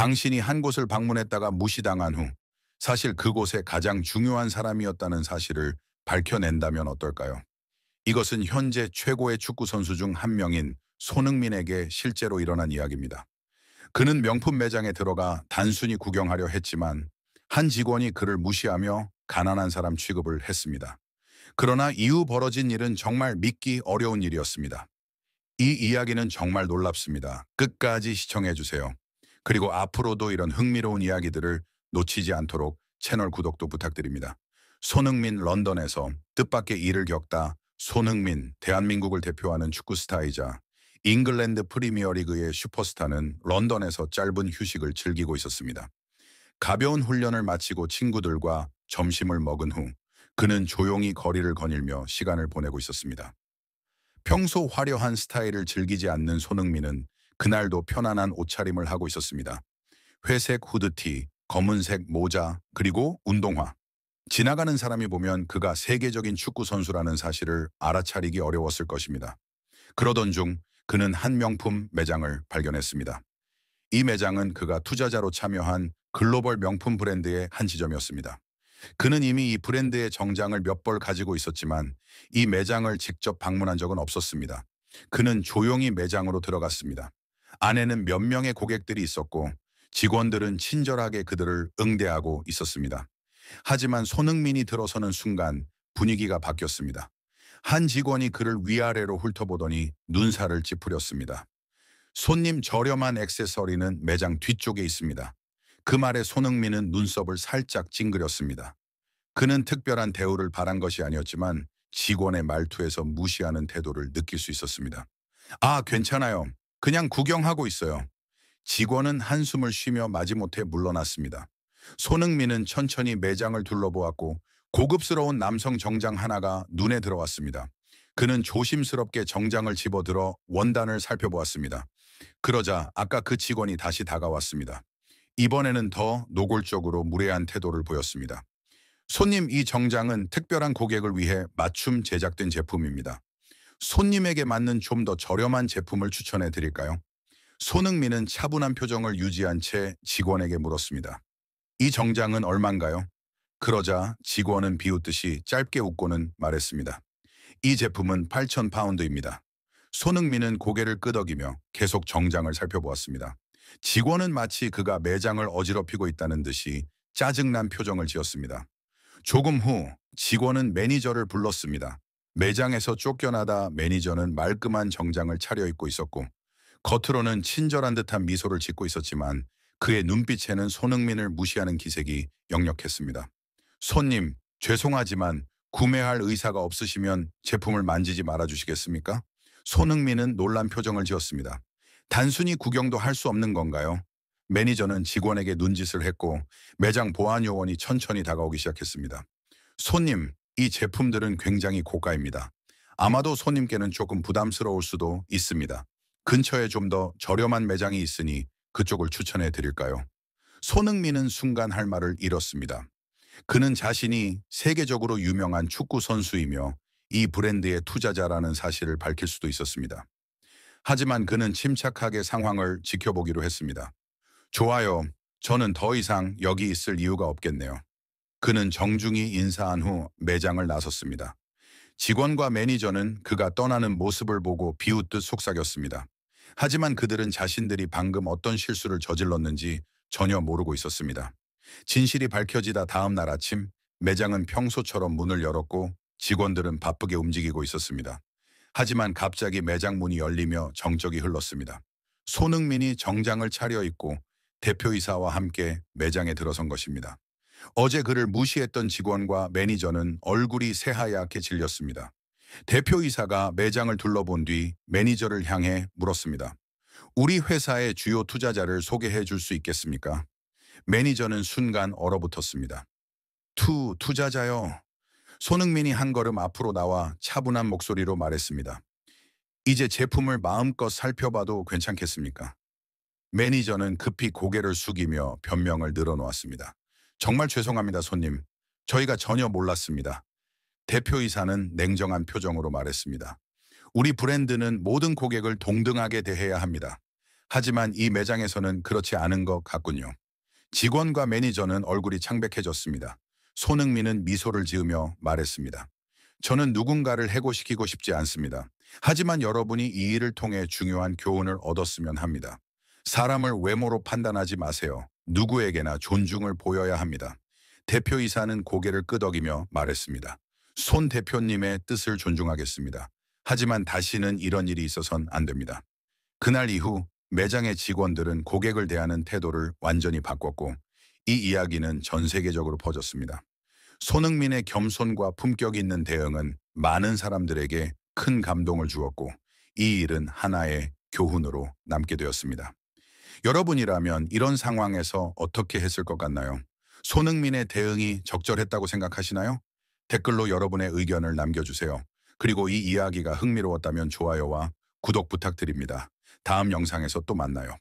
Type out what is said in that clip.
당신이 한 곳을 방문했다가 무시당한 후 사실 그곳의 가장 중요한 사람이었다는 사실을 밝혀낸다면 어떨까요? 이것은 현재 최고의 축구 선수 중 한 명인 손흥민에게 실제로 일어난 이야기입니다. 그는 명품 매장에 들어가 단순히 구경하려 했지만 한 직원이 그를 무시하며 가난한 사람 취급을 했습니다. 그러나 이후 벌어진 일은 정말 믿기 어려운 일이었습니다. 이 이야기는 정말 놀랍습니다. 끝까지 시청해 주세요. 그리고 앞으로도 이런 흥미로운 이야기들을 놓치지 않도록 채널 구독도 부탁드립니다. 손흥민 런던에서 뜻밖의 일을 겪다. 손흥민, 대한민국을 대표하는 축구 스타이자 잉글랜드 프리미어리그의 슈퍼스타는 런던에서 짧은 휴식을 즐기고 있었습니다. 가벼운 훈련을 마치고 친구들과 점심을 먹은 후 그는 조용히 거리를 거닐며 시간을 보내고 있었습니다. 평소 화려한 스타일을 즐기지 않는 손흥민은 그날도 편안한 옷차림을 하고 있었습니다. 회색 후드티, 검은색 모자, 그리고 운동화. 지나가는 사람이 보면 그가 세계적인 축구 선수라는 사실을 알아차리기 어려웠을 것입니다. 그러던 중 그는 한 명품 매장을 발견했습니다. 이 매장은 그가 투자자로 참여한 글로벌 명품 브랜드의 한 지점이었습니다. 그는 이미 이 브랜드의 정장을 몇 벌 가지고 있었지만 이 매장을 직접 방문한 적은 없었습니다. 그는 조용히 매장으로 들어갔습니다. 안에는 몇 명의 고객들이 있었고 직원들은 친절하게 그들을 응대하고 있었습니다. 하지만 손흥민이 들어서는 순간 분위기가 바뀌었습니다. 한 직원이 그를 위아래로 훑어보더니 눈살을 찌푸렸습니다. 손님, 저렴한 액세서리는 매장 뒤쪽에 있습니다. 그 말에 손흥민은 눈썹을 살짝 찡그렸습니다. 그는 특별한 대우를 바란 것이 아니었지만 직원의 말투에서 무시하는 태도를 느낄 수 있었습니다. 아, 괜찮아요. 그냥 구경하고 있어요. 직원은 한숨을 쉬며 마지못해 물러났습니다. 손흥민은 천천히 매장을 둘러보았고 고급스러운 남성 정장 하나가 눈에 들어왔습니다. 그는 조심스럽게 정장을 집어들어 원단을 살펴보았습니다. 그러자 아까 그 직원이 다시 다가왔습니다. 이번에는 더 노골적으로 무례한 태도를 보였습니다. 손님, 이 정장은 특별한 고객을 위해 맞춤 제작된 제품입니다. 손님에게 맞는 좀 더 저렴한 제품을 추천해 드릴까요? 손흥민은 차분한 표정을 유지한 채 직원에게 물었습니다. 이 정장은 얼만가요? 그러자 직원은 비웃듯이 짧게 웃고는 말했습니다. 이 제품은 8,000파운드입니다. 손흥민은 고개를 끄덕이며 계속 정장을 살펴보았습니다. 직원은 마치 그가 매장을 어지럽히고 있다는 듯이 짜증난 표정을 지었습니다. 조금 후 직원은 매니저를 불렀습니다. 매장에서 쫓겨나다 매니저는 말끔한 정장을 차려입고 있었고 겉으로는 친절한 듯한 미소를 짓고 있었지만 그의 눈빛에는 손흥민을 무시하는 기색이 역력했습니다. 손님, 죄송하지만 구매할 의사가 없으시면 제품을 만지지 말아주시겠습니까? 손흥민은 놀란 표정을 지었습니다. 단순히 구경도 할 수 없는 건가요? 매니저는 직원에게 눈짓을 했고 매장 보안 요원이 천천히 다가오기 시작했습니다. 손님, 이 제품들은 굉장히 고가입니다. 아마도 손님께는 조금 부담스러울 수도 있습니다. 근처에 좀 더 저렴한 매장이 있으니 그쪽을 추천해 드릴까요? 손흥민은 순간 할 말을 잃었습니다. 그는 자신이 세계적으로 유명한 축구 선수이며 이 브랜드의 투자자라는 사실을 밝힐 수도 있었습니다. 하지만 그는 침착하게 상황을 지켜보기로 했습니다. 좋아요. 저는 더 이상 여기 있을 이유가 없겠네요. 그는 정중히 인사한 후 매장을 나섰습니다. 직원과 매니저는 그가 떠나는 모습을 보고 비웃듯 속삭였습니다. 하지만 그들은 자신들이 방금 어떤 실수를 저질렀는지 전혀 모르고 있었습니다. 진실이 밝혀지다 다음 날 아침 매장은 평소처럼 문을 열었고 직원들은 바쁘게 움직이고 있었습니다. 하지만 갑자기 매장 문이 열리며 정적이 흘렀습니다. 손흥민이 정장을 차려입고 대표이사와 함께 매장에 들어선 것입니다. 어제 그를 무시했던 직원과 매니저는 얼굴이 새하얗게 질렸습니다. 대표이사가 매장을 둘러본 뒤 매니저를 향해 물었습니다. 우리 회사의 주요 투자자를 소개해 줄 수 있겠습니까? 매니저는 순간 얼어붙었습니다. 투자자요. 손흥민이 한 걸음 앞으로 나와 차분한 목소리로 말했습니다. 이제 제품을 마음껏 살펴봐도 괜찮겠습니까? 매니저는 급히 고개를 숙이며 변명을 늘어놓았습니다. 정말 죄송합니다, 손님. 저희가 전혀 몰랐습니다. 대표이사는 냉정한 표정으로 말했습니다. 우리 브랜드는 모든 고객을 동등하게 대해야 합니다. 하지만 이 매장에서는 그렇지 않은 것 같군요. 직원과 매니저는 얼굴이 창백해졌습니다. 손흥민은 미소를 지으며 말했습니다. 저는 누군가를 해고시키고 싶지 않습니다. 하지만 여러분이 이 일을 통해 중요한 교훈을 얻었으면 합니다. 사람을 외모로 판단하지 마세요. 누구에게나 존중을 보여야 합니다. 대표이사는 고개를 끄덕이며 말했습니다. 손 대표님의 뜻을 존중하겠습니다. 하지만 다시는 이런 일이 있어선 안 됩니다. 그날 이후 매장의 직원들은 고객을 대하는 태도를 완전히 바꿨고 이 이야기는 전 세계적으로 퍼졌습니다. 손흥민의 겸손과 품격 있는 대응은 많은 사람들에게 큰 감동을 주었고 이 일은 하나의 교훈으로 남게 되었습니다. 여러분이라면 이런 상황에서 어떻게 했을 것 같나요? 손흥민의 대응이 적절했다고 생각하시나요? 댓글로 여러분의 의견을 남겨주세요. 그리고 이 이야기가 흥미로웠다면 좋아요와 구독 부탁드립니다. 다음 영상에서 또 만나요.